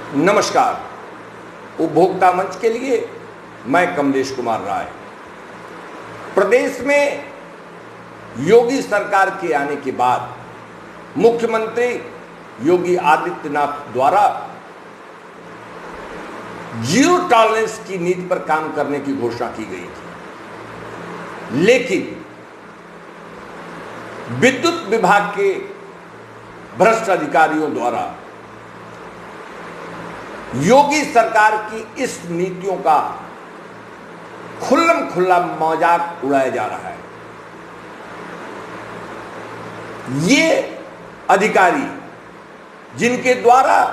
नमस्कार। उपभोक्ता मंच के लिए मैं कमलेश कुमार राय। प्रदेश में योगी सरकार के आने के बाद मुख्यमंत्री योगी आदित्यनाथ द्वारा जीरो टॉलरेंस की नीति पर काम करने की घोषणा की गई थी, लेकिन विद्युत विभाग के भ्रष्ट अधिकारियों द्वारा योगी सरकार की इस नीतियों का खुल्लम खुल्ला मजाक उड़ाया जा रहा है। ये अधिकारी जिनके द्वारा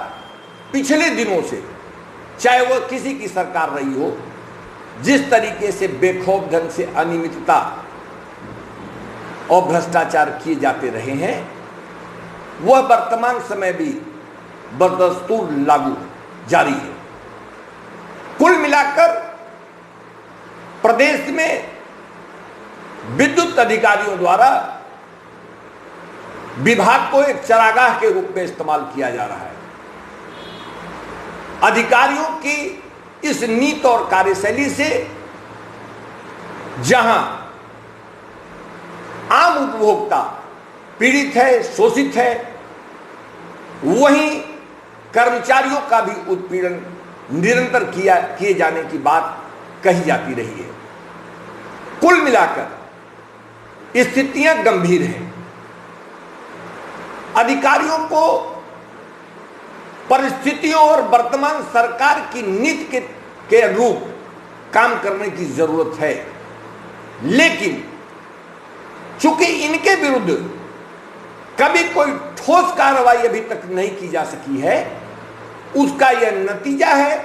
पिछले दिनों से, चाहे वह किसी की सरकार रही हो, जिस तरीके से बेखौफ ढंग से अनियमितता और भ्रष्टाचार किए जाते रहे हैं, वह वर्तमान समय भी बदस्तूर लागू जारी है। कुल मिलाकर प्रदेश में विद्युत अधिकारियों द्वारा विभाग को एक चरागाह के रूप में इस्तेमाल किया जा रहा है। अधिकारियों की इस नीति और कार्यशैली से जहां आम उपभोक्ता पीड़ित है, शोषित है, वहीं कर्मचारियों का भी उत्पीड़न निरंतर किए जाने की बात कही जाती रही है। कुल मिलाकर स्थितियां गंभीर हैं। अधिकारियों को परिस्थितियों और वर्तमान सरकार की नीति के अनुरूप काम करने की जरूरत है, लेकिन चूंकि इनके विरुद्ध कभी कोई ठोस कार्रवाई अभी तक नहीं की जा सकी है, उसका यह नतीजा है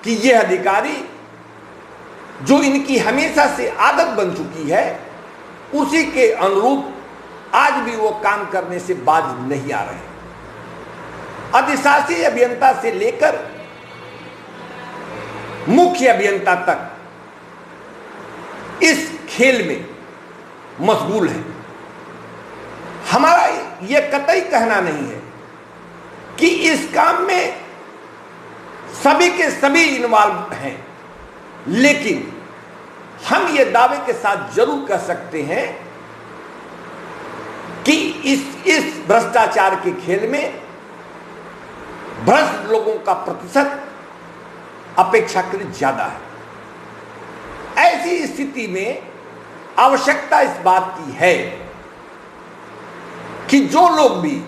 कि यह अधिकारी, जो इनकी हमेशा से आदत बन चुकी है, उसी के अनुरूप आज भी वो काम करने से बाज नहीं आ रहे। अधिशासी अभियंता से लेकर मुख्य अभियंता तक इस खेल में मशगूल है। हमारा यह कतई कहना नहीं है कि इस काम में सभी के सभी इन्वॉल्व हैं, लेकिन हम ये दावे के साथ जरूर कह सकते हैं कि इस भ्रष्टाचार के खेल में भ्रष्ट लोगों का प्रतिशत अपेक्षाकृत ज्यादा है। ऐसी स्थिति में आवश्यकता इस बात की है कि जो लोग भी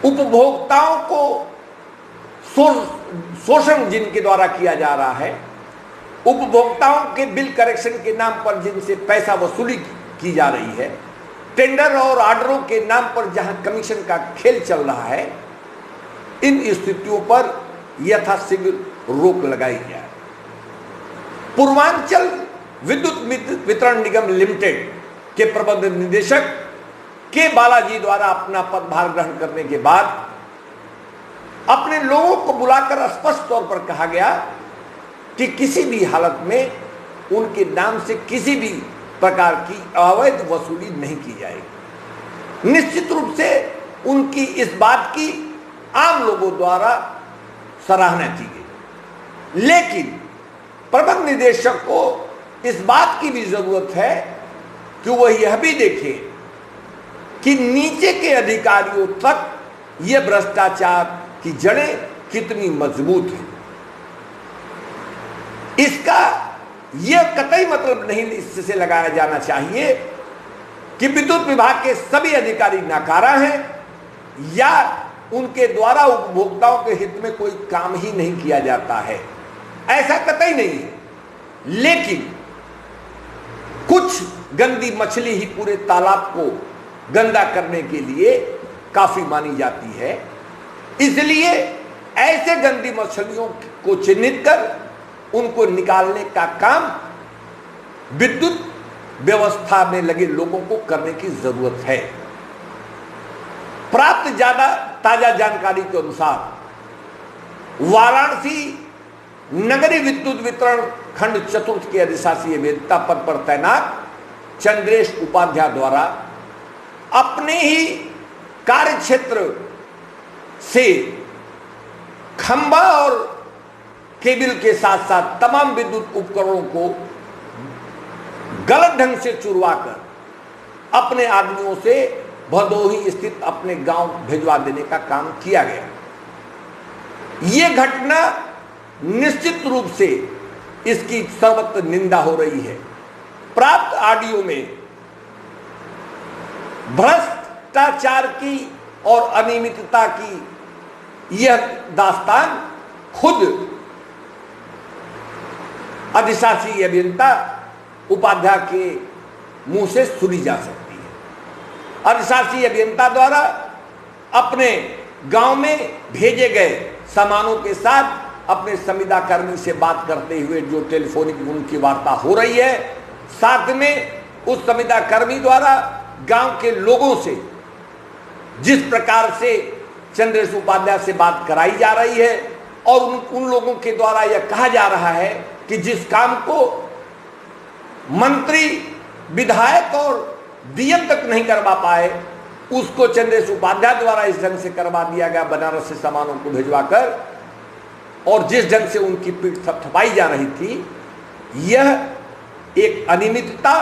उपभोक्ताओं को शोषण जिनके द्वारा किया जा रहा है, उपभोक्ताओं के बिल करेक्शन के नाम पर जिनसे पैसा वसूली की जा रही है, टेंडर और ऑर्डरों के नाम पर जहां कमीशन का खेल चल रहा है, इन स्थितियों पर यथाशीघ्र रोक लगाई जाए। पूर्वांचल विद्युत वितरण निगम लिमिटेड के प्रबंध निदेशक के बालाजी द्वारा अपना पदभार ग्रहण करने के बाद अपने लोगों को बुलाकर स्पष्ट तौर पर कहा गया कि किसी भी हालत में उनके नाम से किसी भी प्रकार की अवैध वसूली नहीं की जाएगी। निश्चित रूप से उनकी इस बात की आम लोगों द्वारा सराहना की गई, लेकिन प्रबंध निदेशक को इस बात की भी जरूरत है कि वह यह भी देखे कि नीचे के अधिकारियों तक यह भ्रष्टाचार की जड़ें कितनी मजबूत हैं। इसका यह कतई मतलब नहीं इससे लगाया जाना चाहिए कि विद्युत विभाग के सभी अधिकारी नाकारा हैं या उनके द्वारा उपभोक्ताओं के हित में कोई काम ही नहीं किया जाता है। ऐसा कतई नहीं है, लेकिन कुछ गंदी मछली ही पूरे तालाब को गंदा करने के लिए काफी मानी जाती है। इसलिए ऐसे गंदी मछलियों को चिन्हित कर उनको निकालने का काम विद्युत व्यवस्था में लगे लोगों को करने की जरूरत है। प्राप्त ताजा जानकारी के अनुसार वाराणसी नगरीय विद्युत वितरण खंड चतुर्थ के अधिशासी अभियंता पद पर तैनात चंद्रेश उपाध्याय द्वारा अपने ही कार्य क्षेत्र से खंभा और केबल के साथ साथ तमाम विद्युत उपकरणों को गलत ढंग से चुरवाकर अपने आदमियों से भदोही स्थित अपने गांव भिजवा देने का काम किया गया। यह घटना निश्चित रूप से इसकी सर्वत्र निंदा हो रही है। प्राप्त ऑडियो में भ्रष्टाचार की और अनियमितता की यह दास्तान खुद अधिशासी अभियंता उपाध्याय के मुंह से सुनी जा सकती है। अधिशासी अभियंता द्वारा अपने गांव में भेजे गए सामानों के साथ अपने संविदा कर्मी से बात करते हुए जो टेलीफोनिक उनकी वार्ता हो रही है, साथ में उस संविदा कर्मी द्वारा गांव के लोगों से जिस प्रकार से चंद्रेश उपाध्याय से बात कराई जा रही है और उन लोगों के द्वारा यह कहा जा रहा है कि जिस काम को मंत्री, विधायक और डीएम तक नहीं करवा पाए, उसको चंद्रेश उपाध्याय द्वारा इस ढंग से करवा दिया गया, बनारस से सामानों को भिजवाकर, और जिस ढंग से उनकी पीठ थपथपाई जा रही थी, यह एक अनियमितता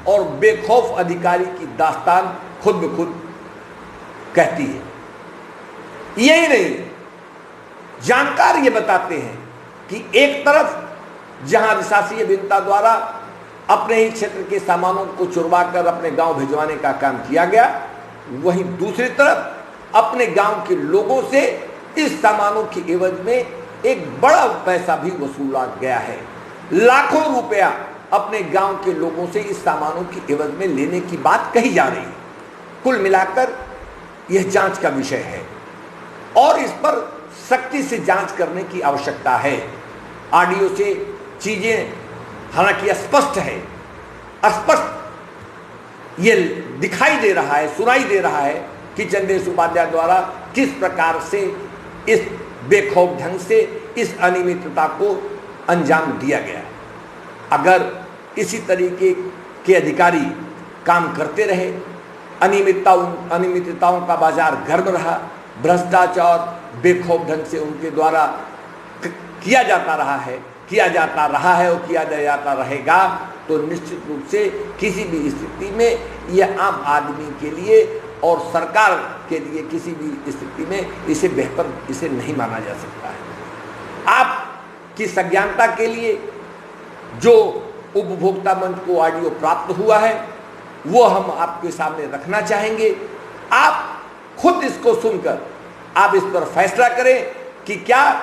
और बेखौफ अधिकारी की दास्तान खुद ब खुद कहती है। यही नहीं, जानकार ये बताते हैं कि एक तरफ जहां अधिशासी अभियंता द्वारा अपने ही क्षेत्र के सामानों को चुरवाकर अपने गांव भिजवाने का काम किया गया, वहीं दूसरी तरफ अपने गांव के लोगों से इस सामानों की एवज में एक बड़ा पैसा भी वसूला गया है। लाखों रुपया अपने गांव के लोगों से इस सामानों की एवज में लेने की बात कही जा रही है। कुल मिलाकर यह जांच का विषय है और इस पर सख्ती से जांच करने की आवश्यकता है। ऑडियो से चीजें हालांकि स्पष्ट है, स्पष्ट ये दिखाई दे रहा है, सुनाई दे रहा है कि चंद्रेश उपाध्याय द्वारा किस प्रकार से इस बेखौफ ढंग से इस अनियमितता को अंजाम दिया गया। अगर इसी तरीके के अधिकारी काम करते रहे, अनियमितताओं का बाजार गर्म रहा, भ्रष्टाचार बेखौफ ढंग से उनके द्वारा किया जाता रहा है और किया जाता रहेगा, तो निश्चित रूप से किसी भी स्थिति में यह आम आदमी के लिए और सरकार के लिए किसी भी स्थिति में इसे बेहतर इसे नहीं माना जा सकता है। आपकी संज्ञानता के लिए जो उपभोक्ता मंच को ऑडियो प्राप्त हुआ है वो हम आपके सामने रखना चाहेंगे। आप खुद इसको सुनकर आप इस पर फैसला करें कि क्या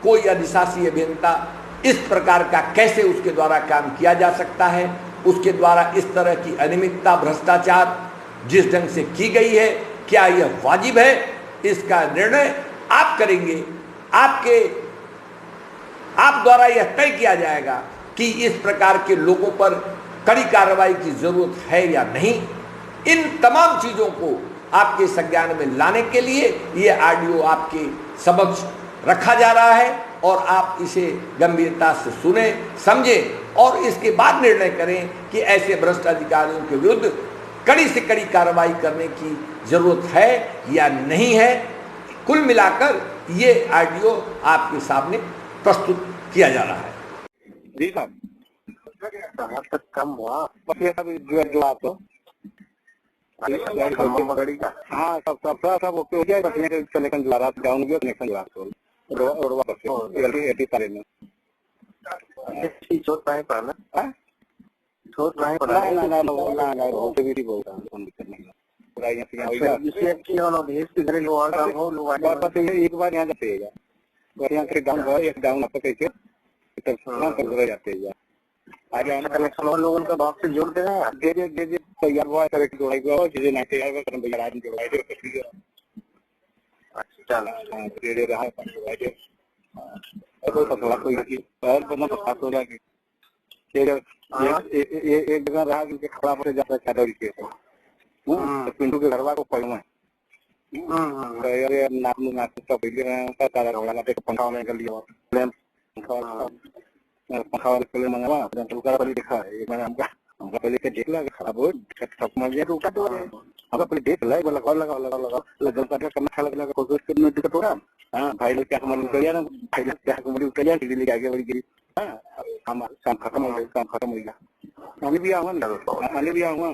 कोई अधिशासी अभियंता इस प्रकार का कैसे उसके द्वारा काम किया जा सकता है, उसके द्वारा इस तरह की अनियमितता, भ्रष्टाचार जिस ढंग से की गई है, क्या यह वाजिब है, इसका निर्णय आप करेंगे। आप द्वारा यह तय किया जाएगा कि इस प्रकार के लोगों पर कड़ी कार्रवाई की जरूरत है या नहीं। इन तमाम चीजों को आपके संज्ञान में लाने के लिए यह ऑडियो आपके समक्ष रखा जा रहा है और आप इसे गंभीरता से सुने, समझें और इसके बाद निर्णय करें कि ऐसे भ्रष्ट अधिकारियों के विरुद्ध कड़ी से कड़ी कार्रवाई करने की जरूरत है या नहीं है। कुल मिलाकर ये ऑडियो आपके सामने प्रस्तुत किया जा रहा है। जी साहब, कहाँ तक कम हुआ? बस ये सब जो आप हाँ सब ओके हो गया। कनेक्शन जुड़ा रहा जाऊंगी, कनेक्शन जुड़ा छोट नहीं पड़ा, छोट नहीं पड़ा एक बार यहाँ जाते यहाँ से डाउन कैसे जाते कनेक्शन और लोगों का बॉक्स से जोड़ दे रहा है। दे तैयार हुआ है, जोड़ाई हुआ चीजें नहीं तैयार हुआ भैया आज जोड़ाई दे रहा है। कोई और बना तो खास हो जाएगी। एक जगह रहा कि खड़ा पर जाता चादर के पिंटू के घरवा को पढ़ू है पंखा होने के लिए पंखा वाले मंगवा देखा है मैंने हमका हमका पहले के देख लगा खराब हो ठप मार दिया तो उठा दो हमका पहले देख लगा लगा करना खा लगा कोशिश करने दिक्कत हो रहा। हाँ भाई लोग क्या हमारे उतर गया ना, भाई लोग क्या हमारे उतर गया, सीढ़ी लेके आगे बढ़ गई। हाँ काम खत्म हो गया। मैं भी आऊँगा।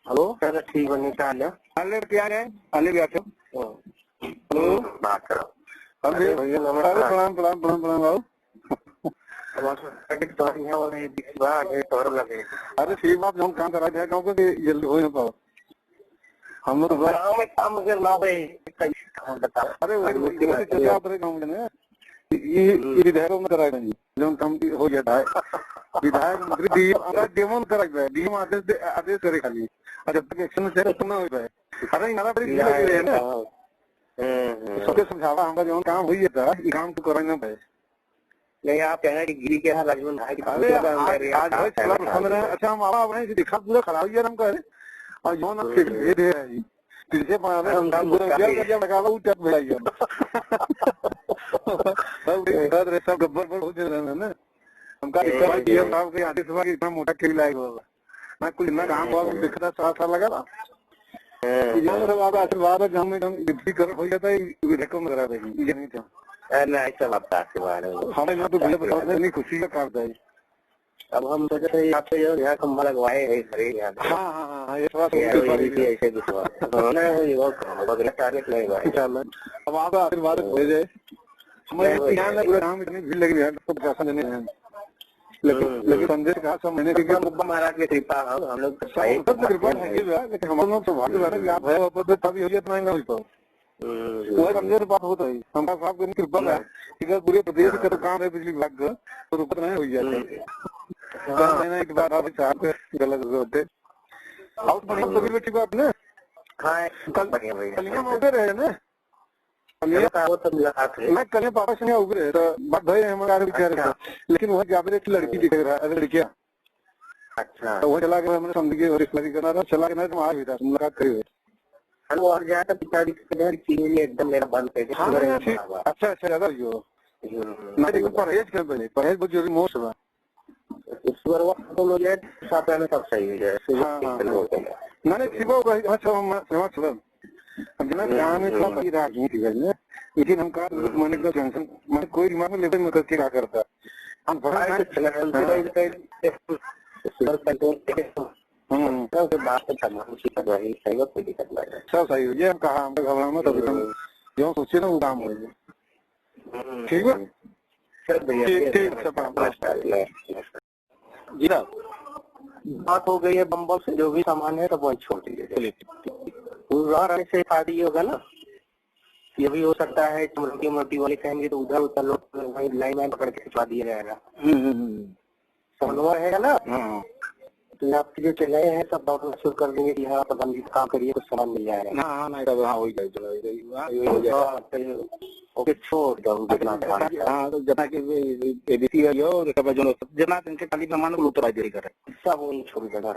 हेलो सर, ठीक होने का हाल क्या है? आने भी आते हो? हेलो बात करो। अरे भैया नमस्कार। प्रणाम बाबू। अरे ठीक बात, हम काम करा दिया गाँव को जल्दी हो ना पाओ। हम लोग काम अरे आप गाँव में ना ये विधायकों में कराएगा जी, जो काम हो जाता है विधायक मंत्री डीएम कराएगा, डीएम आदेश करे खाली, और जब तक एक्शन से ना हो पाए। अरे नारा बड़ी लगी है ना, सबके समझावा हमारा जो काम हुई था ये काम तो कराना पाए। नहीं आप कहना कि गिरी के यहाँ राजवन अच्छा हम आवा अपने दिखा पूरा खराब ही हम कह और जो ना फिर दे है पीछे पाना हम लगा वो टक भेजा सब गब्बर पर हो जाना ना। हमका डीएम साहब के आदेश हुआ कि इतना मोटा खेल लायक होगा मैं कुछ इतना काम हुआ दिखता 7 साल लगा था। आशीर्वाद है जहाँ में कर हो जाता है विधेयकों में करा देगी ये नहीं था। ऐसा बात आशीर्वाद हमें यहाँ तो भैया खुशी का काम था। अब हम सोच रहे हैं आपसे यहाँ खंबा लगवाए है अब आप आशीर्वाद हो जाए। भीड़ लगी है प्रशासन देने हैं लेकिन संजय कहा सब मैंने महाराज की कृपा हम लोग कृपा लेकिन हम लोग सौभाग्य आप है तभी हो जाए नहीं हो पाओ वो समझे तो बात होता है। हमारा साहब की कृपा है कि पूरे प्रदेश का तो काम है बिजली विभाग का तो रुपये नहीं हो जाता एक बार आप साहब गलत होते और बढ़िया सभी बेटी बात ना। हाँ कलियां उधर रहे ना मैं कल पापा से उभरे तो बात भाई हमारे कह रहे थे लेकिन वह जाकर एक लड़की दिख रहा है लड़कियां। अच्छा तो वो चला गया मैंने समझ के और करा था चला गया तुम आ भी था मुलाकात करी हुई और गया था पिताजी एकदम मेरा बंद कर। अच्छा ज्यादा जो मैं परहेज कर पहले परहेज बहुत जरूरी मोस्ट हुआ सब सही हो जाए मैंने शिवा राजनीति है लेकिन हम मैंने कोई दिमाग में लेकर मदद क्या करता हम सब सही हो जाए कहा हम घबरा मत अभी हम जो सोचे ना वो काम हो जाए। ठीक है जी बात हो गई है बम्बल से जो भी सामान है तो वही छोड़ दीजिए पूरा से शादी होगा ना। ये भी हो सकता है मोटी वाले कहेंगे तो उधर लोग वही लाइन पकड़ के खिंचवा दिया जाएगा। समझवा है ना तो आपके जो चले हैं सब डॉक्टर शुरू कर देंगे कि हाँ प्रधान जी काम करिए कुछ सामान मिल जाएगा। हाँ नहीं तो हाँ हो जाएगा ओके छोड़ दो जना के एबीसी है जो जना इनके खाली सामान को उतरा दे करे सब वही छोड़ देगा।